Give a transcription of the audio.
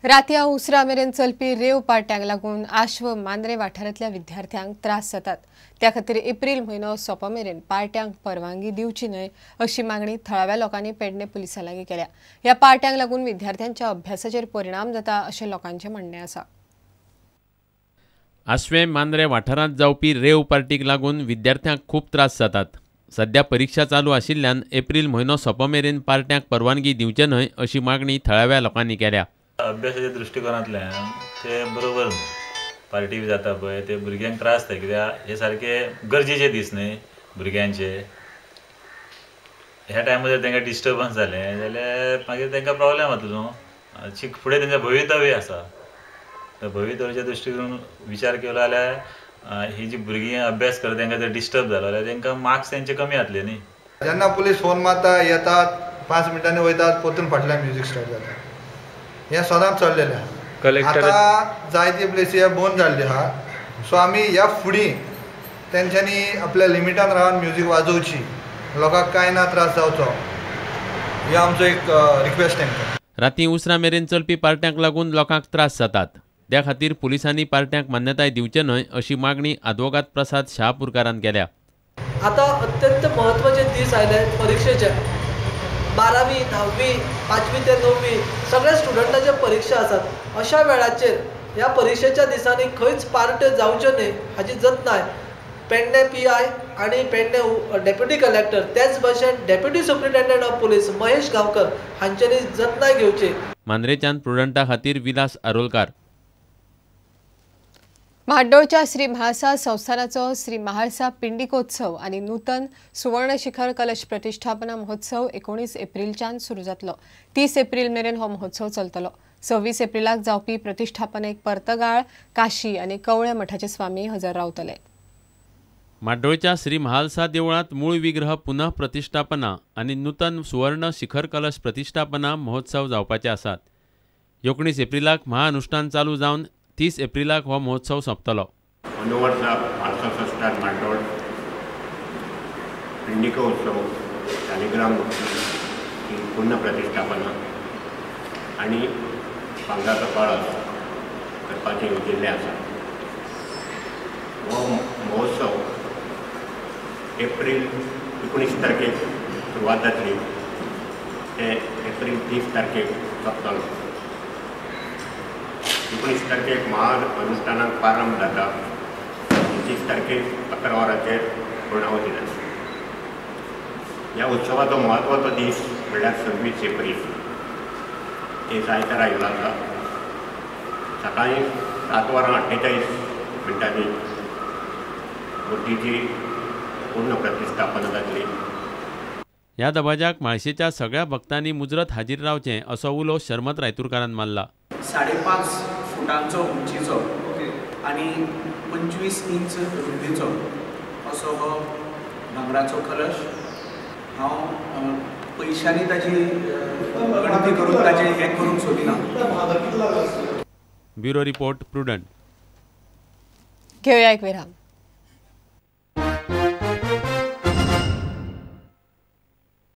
रातया उसरा मेरेन चलपी रेव पार्ट्यांक लागून आश्व मांद्रे वाठारांतल्या विद्यार्थ्यांक त्रास जातात। त्या खातीर एप्रिल म्हयनो सोंपा मेरेन पार्ट्यांक परवानगी दिवची न्हय अशी मागणी थळाव्या लोकांनी पेडणे पुलिसां लागीं केल्या। ह्या पार्ट्यांक लागून विद्यार्थ्यांच्या अभ्यासाचेर परिणाम जाता अशें लोकांचें म्हणणें आसा। आश्वे मांद्रे वाठारांत जावपी रेव पार्टीक लागून विद्यार्थ्यांक खूब त्रास जातात। सध्या परीक्षा चालू आशिल्ल्यान एप्रिल म्हयनो सोंपा मेरेन पार्ट्यांक परवानगी दिवचे न्हय अशी मागणी थळाव्या लोकांनी केल्या। अभ्यासाच्या दृष्टिकोनांतल्यान ते बरोबर पार्टी बी जाता पळय ते भुरग्यांक त्रास जाता, कित्याक हे सारके गरजेचे दीस न्हय भुरग्यांचे। ह्या टायमार जर तांकां डिस्टर्बन्स जालें जाल्यार मागीर तांकां प्रॉब्लेम जाता न्हू। फुडें तांचें भवितव्य आसा, तर भवितव्याच्या दृश्टीकोनातून विचार केलो जाल्यार ही जी भुरगीं अभ्यास करता तांकां जर डिस्टर्ब जालो जाल्यार तांकां मार्क्स तांचे कमी जातले न्ही। जेन्ना पुलीस फोन मारता येतात 5 मिनटांनी वयतात, परतून फाटल्यान म्युजीक स्टार्ट जाता। हें सदांच चल्लेलें आहा। आतां जायती प्लेसी बंद जाल्ली आहा, सो आमी ह्या फुडें तेंच्यांनी आपल्या लिमिटान रावन म्युजीक वाजोवची, लोकांक कांय ना त्रास जावचो, ही आमचो एक रिक्वेस्ट तांकां। राती उसरा मेरेन चलपी पार्ट्यांक लागून लोकांक त्रास जातात, त्या खातीर पुलिसांनी पार्ट्यांक मान्यताय दिवचे न्हय अशी मागणी आदवोगाद प्रसाद शहापूरकारान केल्या। आता अत्यंत महत्वाचे दीस आयले परीक्षेचे। 12वी 10वी 5वी ते 9वी सगळ्या स्टुडंटांच्या परीक्षा आसात। अशा वेळाचेर ह्या परीक्षेच्या दिसांनी खंयच पार्ट जावच्यो न्हय हाची जतनाय पेडणे PI आणि पेडणे डेप्युटी कलेक्टर त्याच भाशेन deputy superintendent of police Mahesh Gaonkar हांच्यांनी जतनाय घेवची। मांद्रेच्यान प्रुडंटा खातीर विलास आरोलकार। म्हाड्डोळच्या श्री म्हाळसा संस्थानाचो श्री म्हाळसा पिंडिकोत्सव आणि नूतन सुवर्ण शिखर कलश प्रतिष्ठापना महोत्सव 19 एप्रिलच्यान सुरू जातलो। 30 एप्रिल मेरेन हो महोत्सव चलतलो। 26 एप्रिलाक जावपी प्रतिष्ठापनेक पर्तगाळ, काशी आणि कवळे मठाचे स्वामी हजर रावतले। म्हाड्डोळच्या श्री म्हाळसा देवळांत मूळ विग्रह पुनः प्रतिष्ठापना आणि नूतन सुवर्ण शिखर कलश प्रतिष्ठापना महोत्सव जावपाचे आसात। 19 एप्रिलाक महाअनुष्ठान चालू जावन 30 एप्रिलाक हो महोत्सव सोंपतलो। अंदू वर्सा म्हाळसा संस्थान म्हाड्डोळ पिंडिकोत्सव शालिग्राम ही पुनः प्रतिष्ठापना आणि भांगराचो कळस करपाचें येवजिल्लें आसा। हो महोत्सव एप्रिल 19 तारखेक सुरवात जातली ते एप्रिल 30 तारखेक सोंपतलो। 19 तारखेक महाअनुष्ठानाक प्रारंभ जाता, 30 तारखेक 11 वरांचेर पूर्णाहुती जाता। ह्या उत्सवाचो म्हत्वाचो दीस म्हणल्यार 26 एप्रिल, ते आयतार आयिल्लो आसा। सकाळीं 7:48 मुर्तीची पूर्ण प्रतिष्ठापना जातली। ह्या दबाज्याक म्हाळशेच्या सगळ्या भक्तांनी मुजरत हाजीर रावचें असो उलो शर्मत रायतुरकारान मारला। 5.5 फुटांचो उंचीचो आणि 25 इंच रुंदीचो असो हो भांगराचो कलश हांव पयशांनी ताची गणती करून ताचें हें करूंक सोदिना। Bureau report prudent. घेवया एक विराम।